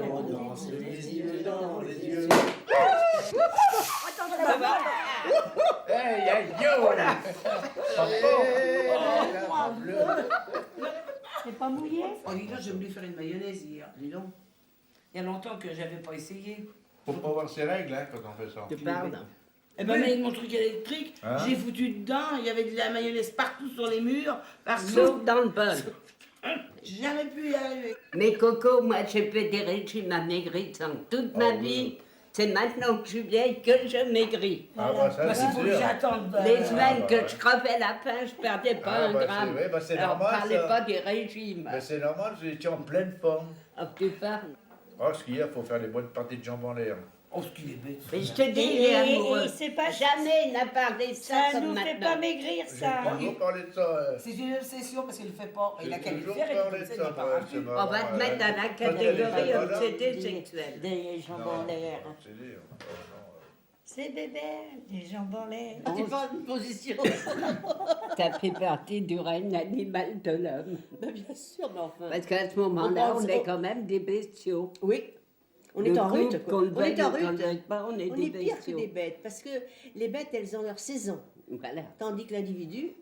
on danse les yeux dans les yeux. Attends, ça va. Hey, hey, yo là. C'est pas mouillé? Oh, dis donc, j'ai voulu faire une mayonnaise hier, dis donc. Il y a longtemps que j'avais pas essayé. Faut pas voir ses règles hein, quand on fait ça. Tu parles. Eh ben, avec mon truc électrique, Hein? j'ai foutu dedans, il y avait de la mayonnaise partout sur les murs, partout. Sauf dans le bol. J'ai jamais pu y arriver. Mais Coco, moi j'ai fait des régimes amaigrissants toute ma vie. C'est maintenant que je suis vieille que je maigris. Ah bah ça Parce qu'il c'est faut que sûr. j'attende. Les semaines bah, que ouais. je crevais la faim, je perdais pas Ah, un bah, gramme. c'est- ouais, bah, c'est Alors normal, parlez ça. pas des régimes. Mais c'est normal, vous étiez en pleine forme. Ah, tu parles. Oh, ce qu'il y a, faut faire des bonnes parties de jambes en l'air. Oh, ce qu'il est bête. Mais je te dis, il est amoureux. Et c'est pas Jamais il n'a parlé de ça, ça comme nous fait maintenant. pas maigrir J'ai ça. toujours parlé de ça. C'est une obsession parce qu'il le fait pas. Il a J'ai qu'à le toujours faire et parlé comme de ça, il ça. n'est pas moi, ravi. c'est On marrant, va te mettre dans la Quand catégorie elle est malade, anxiété sexuelle. Des jambes en l'air. c'est dur. Oh, non. C'est bébé, des jambes en l'air. C'est pas une position. Ça fait partie du règne animal de l'homme. Bien sûr, mais enfin. Parce qu'à ce moment-là, On on pense- est quand même des bestiaux. Oui. On est en Le rut, coup, quoi. qu'on le On est veuille en ou qu'on le rut. veuille pas, on est On des est pire que bestiaux. des bêtes, parce que les bêtes, elles ont leur saison. Voilà. Tandis que l'individu,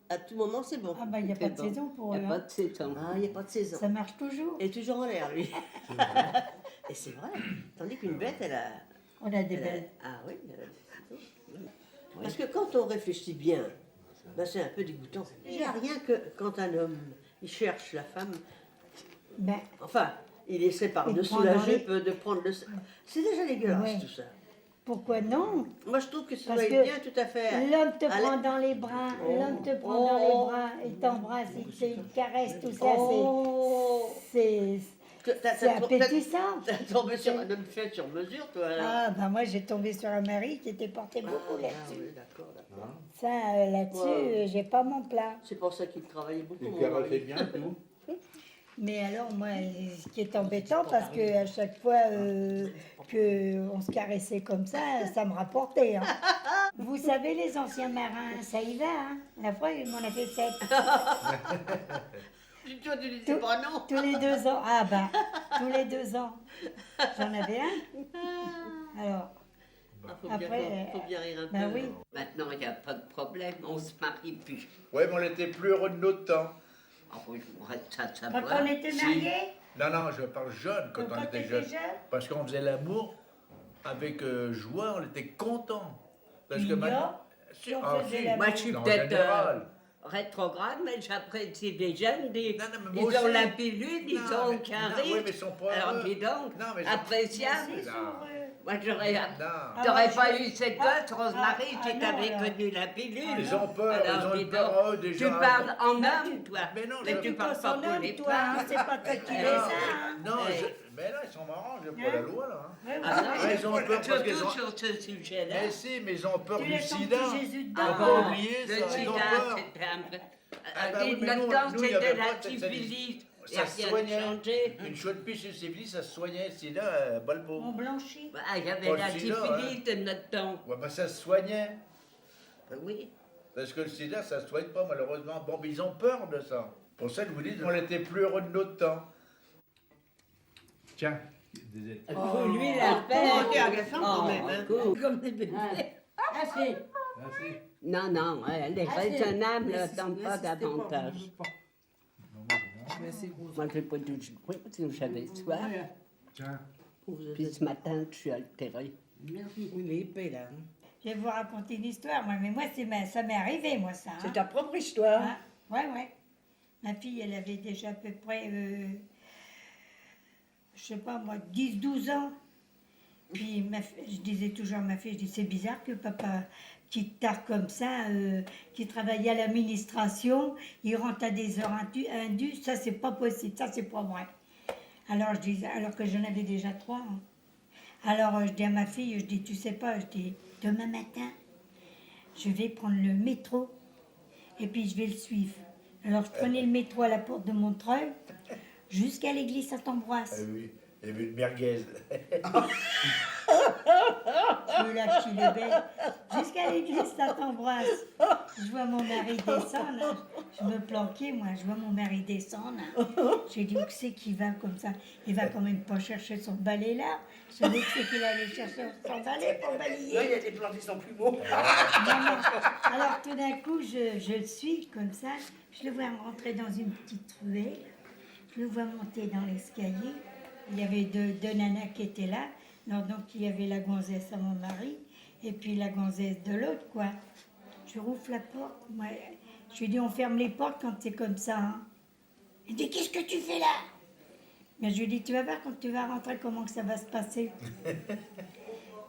à tout moment, c'est bon. Ah bah il n'y a pas de C'est bon. saison pour Il eux. n'y a pas hein. de saison. Ah, il n'y a pas de saison. Ça marche toujours. Elle est toujours en l'air, lui. Et c'est vrai. Tandis qu'une bête, elle a... On a des elle a- belles. Ah oui, elle a des saisons. Parce que quand on réfléchit bien, ben c'est un peu dégoûtant. Déjà, rien que quand un homme, il cherche la femme, Ben, enfin, il essaie par Il de prend dans soulager, les- de prendre le... C'est déjà dégueulasse, Ouais. tout ça. pourquoi non? Moi, je trouve que ça Parce doit que être bien, tout à fait. L'homme te Allez. prend dans les bras, Oh. l'homme te prend dans les bras, il t'embrasse, il te caresse, tout ça, Oh. c'est c'est appétissant. T'as tombé sur un homme fait sur mesure, toi, alors. Ah, ben moi j'ai tombé sur un mari qui était porté beaucoup Ah, là-dessus. oui, d'accord, d'accord. Ça, là-dessus, Ouais. j'ai pas mon plat. C'est pour ça qu'il travaillait beaucoup. Tu mon carottais mari. bien, tout. Mais alors, moi, ce qui est embêtant, parce que à chaque fois qu'on se caressait comme ça me rapportait. Hein. Vous savez, les anciens marins, ça y va. Hein. La fois, il m'en a fait 7. Toi, tu disais pas non. Tous les 2 ans. Ah bah, tous les 2 ans. J'en avais un. Alors, Ah, faut, Après, bien, faut bien rire un bah peu. oui. Maintenant, il n'y a pas de problème, on se marie plus. Ouais, mais on était plus heureux de notre temps. Ah oui, on reste à quand savoir. on était Si. mariés, Non, non, je parle jeune, quand on était t'étais jeune. jeune, Parce qu'on faisait l'amour avec joie, on était content. Parce que Mignon, maintenant. si on Ah, faisait si. l'amour. Moi, je suis En peut-être général. rétrograde, mais j'apprécie les jeunes. Ils Non, non, mais moi ont aussi. la pilule, ils Non, ont mais- aucun non, oui, rythme. mais ils sont pas Alors heureux. dis donc, Non, mais ils sont- appréciable. ils sont heureux. Moi, j'aurais Non. t'aurais moi, pas je- eu cette Ah, gosse, Rosemary, ah, si non, t'avais alors. connu la pilule. Ils ont peur, Alors, ils ont dis eu peur, eux, donc, déjà. tu parles en homme, toi. Mais non, mais je- tu Tu parles penses pas en pour homme, les toi, femmes. hein, c'est pas toi qui Eh, fais ça. Hein. Non, Eh. mais là, ils sont marrants, j'ai pas la loi, là. hein. Ouais, ouais. Ah non, Ah, ils ont peur parce qu'ils surtout ont- sur ce sujet-là. Mais si, mais ils ont peur Tu du laisses ton sida. petit Jésus dedans. Faut Ah pas bon, oublier le ça, ils sida, ont peur. c'était un peu... Ah bah oui, mais notre nous, temps, il y c'était avait la pas cette- syphilis. Il n'y Ça a se rien soignait. changé. Une chaude piche de syphilis, ça se soignait. Le sida, balbo. On blanchit. Ah, il y avait Oh, la le sida, syphilis de notre temps. Ouais, bah ça se soignait. Oui. Parce que le sida, ça se soigne pas, malheureusement. Bon, mais ils ont peur de ça. Pour ça, je vous dis, on était plus heureux de notre temps. Tiens, des Oh, lui, il a fait. Oh, t'es agaçant quand même, hein. cool. Comme des bébés. Assez. Merci. Non, non, elle est raisonnable, ne donne pas davantage. Moi, je n'ai pas du tout parce que j'avais soif. Tiens. Puis ce matin, je suis altérée. Merci. Oui, il est épais là. hein. Je vais vous raconter une histoire, moi, mais moi, ça m'est arrivé, moi, ça. hein. C'est ta propre histoire. Ah, ouais, ouais. Ma fille, elle avait déjà à peu près, je sais pas moi, 10-12 ans. Puis je disais toujours à ma fille, je dis, c'est bizarre que papa, qui tard comme ça, qui travaille à l'administration, il rentre à des heures indues, ça c'est pas possible, ça c'est pas vrai. Alors je dis, alors que j'en avais déjà 3. Hein. Alors je dis à ma fille, je dis, tu sais pas, je dis, demain matin, je vais prendre le métro et puis je vais le suivre. Alors je prenais le métro à la porte de Montreuil jusqu'à l'église Ah Saint-Ambroise. oui, il y avait une merguez. feu là, qu'il est belle. Jusqu'à l'église Saint-Ambroise. Je vois mon mari descendre. Là. Je me planquais, moi. Je vois mon mari descendre. Là. J'ai dit, où c'est qu'il va comme ça? Il va quand même pas chercher son balai là. Je savais que c'est qu'il allait chercher son balai pour balayer. Là, il a déplanté son plumeau. Non, non. Alors tout d'un coup, je le suis comme ça. Je le vois rentrer dans une petite ruelle. Je le vois monter dans l'escalier. Il y avait deux nanas qui étaient là. Alors, donc il y avait la gonzesse à mon mari et puis la gonzesse de l'autre, quoi. Je rouvre la porte. Moi, je lui dis, on ferme les portes quand c'est comme ça. Hein. Il dit, qu'est-ce que tu fais là? Mais je lui dis, tu vas voir quand tu vas rentrer comment que ça va se passer.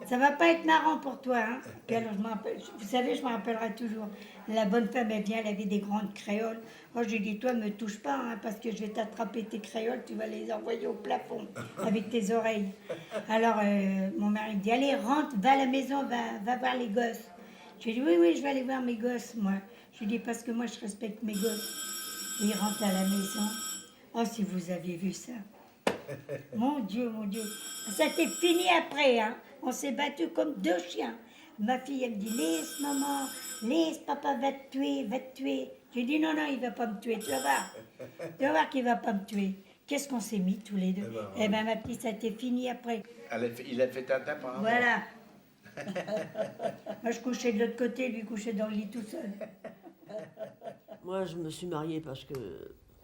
Ça va pas être marrant pour toi, hein. Puis alors, vous savez, je me rappellerai toujours. La bonne femme, elle vient, elle avait des grandes créoles. Moi, je lui dis, toi, me touche pas, hein, parce que je vais t'attraper tes créoles, tu vas les envoyer au plafond avec tes oreilles. Alors, mon mari me dit, allez, rentre, va à la maison, va voir les gosses. Je lui dis, oui, oui, je vais aller voir mes gosses, moi. Je lui dis, parce que moi, je respecte mes gosses. Et il rentre à la maison. Oh, si vous aviez vu ça. Mon Dieu, mon Dieu. Ça t'est fini après, hein. On s'est battus comme deux chiens. Ma fille, elle me dit, laisse maman, laisse, papa va te tuer, va te tuer. J'ai dit, non, non, il va pas me tuer, tu vas voir. Tu vas voir qu'il va pas me tuer. Qu'est-ce qu'on s'est mis tous les deux? Eh ben, ma petite, ça t'est fini après. Il a fait un tapin. Voilà. Moi, je couchais de l'autre côté, lui couchait dans le lit tout seul. Moi, je me suis mariée parce que...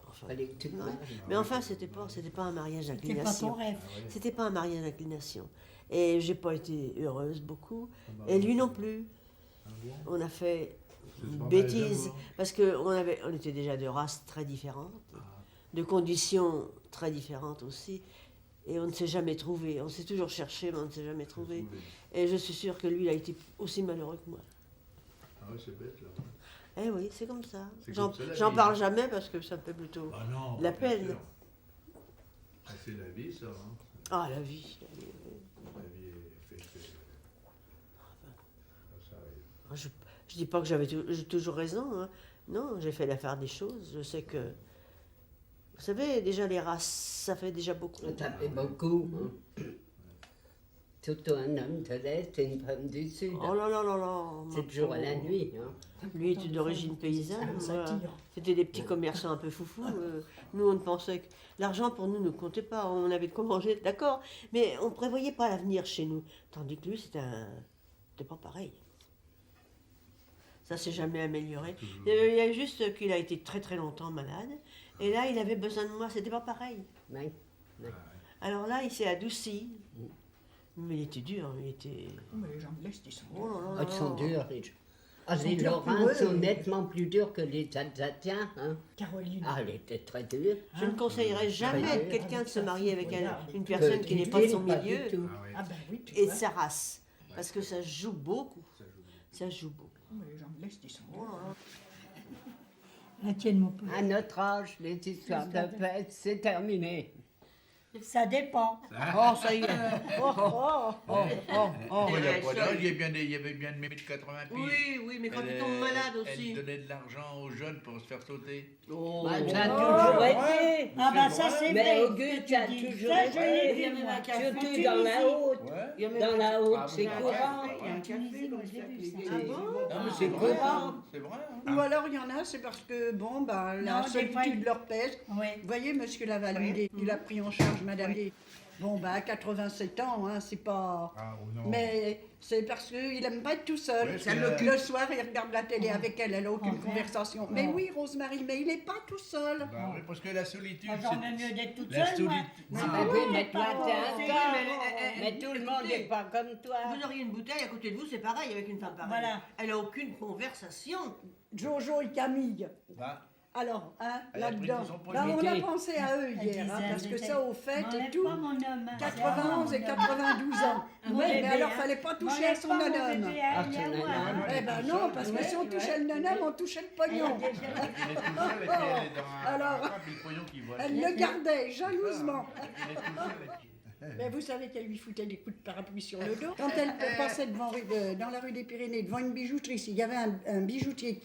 Enfin, Fallait que tu te ouais. maries. Mais enfin, c'était pas un mariage C'est pas ton d'inclination. rêve. C'était pas un mariage d'inclination. Et j'ai pas été heureuse beaucoup. Et lui non plus. On a fait une bêtise. Parce on était déjà de races très différentes, de conditions très différentes aussi. Et on ne s'est jamais trouvé. On s'est toujours cherché, mais on ne s'est jamais trouvé. Et je suis sûre que lui, il a été aussi malheureux que moi. Ah oui, c'est bête là. Eh oui, c'est comme ça. C'est comme ça, la J'en vie. parle jamais parce que ça me fait plutôt Ah non, la bien peine. sûr. Ah, c'est la vie, ça. Hein. Ah, la vie. La vie est faite. Ça arrive. Je dis pas que j'ai toujours raison. Hein. Non, j'ai fait l'affaire des choses. Je sais que... Vous savez, déjà les races, ça fait déjà beaucoup. Ça fait beaucoup. Hein. Surtout un homme de l'Est et une femme du Sud. Oh là là là là. C'est toujours à la nuit. Hein. Lui était d'origine paysanne. Voilà. C'était des petits commerçants un peu foufous. Nous, on pensait que l'argent pour nous ne comptait pas. On avait de quoi manger, d'accord. Mais on ne prévoyait pas l'avenir chez nous. Tandis que lui, c'était pas pareil. Ça s'est jamais amélioré. Il y a juste qu'il a été très très longtemps malade. Et là, il avait besoin de moi. C'était pas pareil. Oui. Alors là, il s'est adouci. Mais il était dur. Il était... Mais les gens de l'Est, ils sont Oh là là Ah, là ils sont là. durs. Les durs pour Lorrains eux. sont nettement plus durs que les Alsaciens. Hein. Caroline. Ah, elle était très dure. Je ne conseillerais jamais à Très quelqu'un de se marier avec une Que personne qui n'est pas de son pas du milieu tout. Ah oui, Ah ben oui, tu et de vois. sa race. Parce que ça joue beaucoup. Ça joue beaucoup. Mais les gens de l'Est, ils sont Oh là là. La tienne, mon pote. À notre âge, les histoires de fête, c'est terminé. Ça dépend. Oh, ça y est. Oh, oh, oh, oh, oh. Il y a pas d'âge, il y avait bien de 80 piges. Oui, oui, mais quand Elle, tu tombes malade Elle aussi. donnait de l'argent aux jeunes pour se faire sauter. Oh. Bah, ça a toujours été. Ah ben ça c'est Mais vrai. Auguste, ce que ça a tu dis. toujours Ça, je l'ai été. vu, moi. Surtout dans la haute. Ouais. Dans la haute, Ah, c'est vous courant. Il y a un café moi, comme je l'ai ça vu, qui ça. est- Ah bon Non, mais C'est c'est vrai, courant. c'est vrai. Hein. Ou alors il y en a, c'est parce que, bon, ben, la Non, des fois, solitude leur pèse. Oui. Vous voyez, monsieur Laval, il a pris en charge madame. Bon, ben, à 87 ans, hein, c'est pas... Ah, ou non. Mais c'est parce qu'il n'aime pas être tout seul. Ouais, Ça c'est le, la- le soir, il regarde la télé avec elle, elle n'a aucune Oh, conversation. oh. Mais oui, Rosemary, mais il n'est pas tout seul. Bah oui, parce que la solitude, Moi, j'en ai mieux d'être toute la seule, moi. solitude. Ah, oui, mais toi, pas- t'es c'est- un cas. Mais tout le monde n'est pas comme toi. Vous auriez une bouteille à côté de vous, c'est pareil avec une femme pareille. Voilà. Elle a aucune conversation. Jojo et Camille. Bah, Alors, hein, Elle a pris là-dedans, tout son poids là, on a limité. pensé à eux Elle hier, hein, disait, parce que elle ça, au fait, et M'enlève tout, pas mon homme. hein. 91 et 92 ans. Mon Ouais, bébé, mais alors, hein. fallait pas toucher M'enlève à son pas mon bonhomme. bébé à Ah, elle et à son moi, bonhomme. hein. Eh ben non, parce que si on touchait le nonhomme, on touchait le pognon. il est tout seul et puis elle est dans un Alors, coin, puis le pognon qui vole. Elle le gardait jalousement. Il est tout seul et puis- Mais vous savez qu'elle lui foutait des coups de parapluie sur le dos. Quand elle passait dans la rue des Pyrénées, devant une bijouterie, s'il y avait un bijoutier,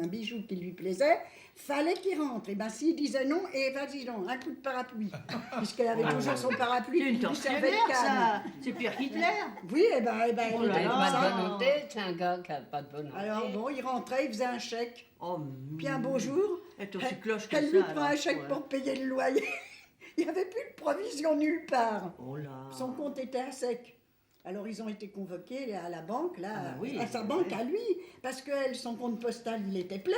un bijou qui lui plaisait, fallait qu'il rentre. Et bien, s'il disait non, et vas-y donc, un coup de parapluie. Puisqu'elle avait toujours son parapluie C'est une qui lui servait de tortionnaire, canne. ça. C'est pire qu'Hitler. Oui, et ben, Oh il là était là, comme pas de ça. volonté, c'est un gars qui n'a pas de volonté. Alors bon, il rentrait, il faisait un chèque. Oh, Puis un beau jour, elle est aussi cloche que elle ça. lui prend alors. un chèque Ouais. pour payer le loyer. Il n'y avait plus de provision nulle part. Oh là. Son compte était à sec. Alors ils ont été convoqués à la banque, là, Ah bah oui, à sa ouais. banque à lui, parce que son compte postal, il était plein.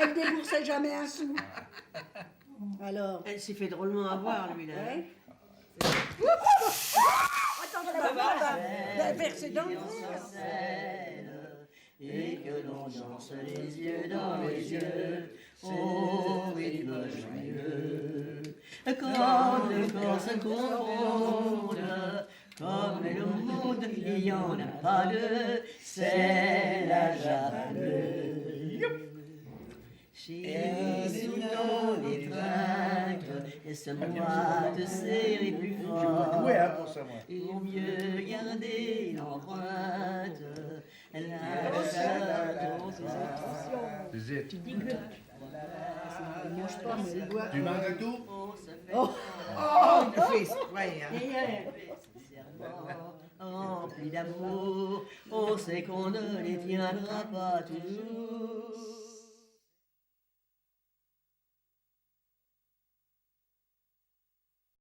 Elle déboursait jamais un sou. Alors, Elle s'est fait drôlement avoir, lui, là. ouais. Attends, ça va verser dans le verre. Et que l'on danse les yeux dans les yeux, au rythme joyeux. Quand le corps se confondent, comme le monde, il n'y en a pas deux, c'est la jarre bleue. Chez nous dans les trinques, et ce mois de serrer plus Je fort. jouais hein, pour ça, moi. Et au mieux garder l'empreinte, la Zit. Il mange pas, mais il boit. Tu manges un tout? Oh, il fait exprès, hein. Rempli d'amour, on sait qu'on ne les tiendra pas toujours.